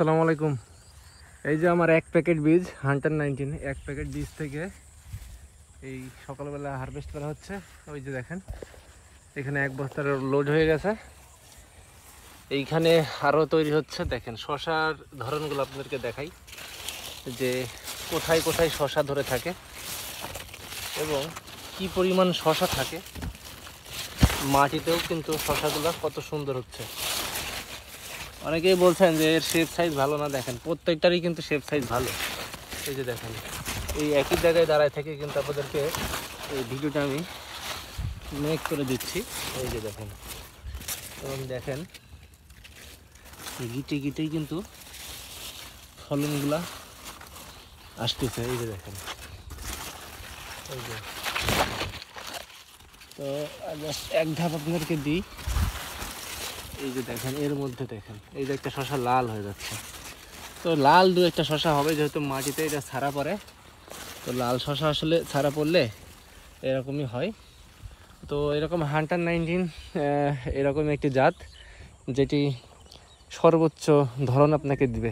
আসসালামু আলাইকুম। এই যে আমার এক প্যাকেট বীজ হান্টার 19, এক প্যাকেট বীজ থেকে এই সকালবেলা হারভেস্ট করা হচ্ছে। ওই যে দেখেন এখানে এক বস্তার লোড হয়ে গেছে, এইখানে আরও তৈরি হচ্ছে। দেখেন শশার ধরনগুলো আপনাদেরকে দেখাই, যে কোথায় কোথায় শশা ধরে থাকে এবং কি পরিমাণ শশা থাকে। মাটিতেও কিন্তু শশাগুলো কত সুন্দর হচ্ছে। অনেকেই বলছেন যে এর শেপ সাইজ ভালো না, দেখেন প্রত্যেকটারই কিন্তু শেপ সাইজ ভালো। এই যে দেখেন এই একই জায়গায় দাঁড়ায় থেকে কিন্তু আপনাদেরকে এই ভিডিওটা আমি মেক করে দিচ্ছি। এই যে দেখেন, এবং দেখেন গিটে গিটেই কিন্তু ফলনগুলা আসতেছে। এই যে দেখেন, এই যে তো জাস্ট এক ধাপ আপনাদেরকে দিই। এই যে দেখেন এর মধ্যে দেখেন এই যে একটা শশা লাল হয়ে যাচ্ছে। তো লাল দু একটা শশা হবে, যেহেতু মাটিতে এটা ছাড়া পড়ে। তো লাল শশা আসলে ছাড়া পড়লে এরকমই হয়। তো এরকম হান্টার 19 এরকম একটি জাত যেটি সর্বোচ্চ ধরন আপনাকে দিবে।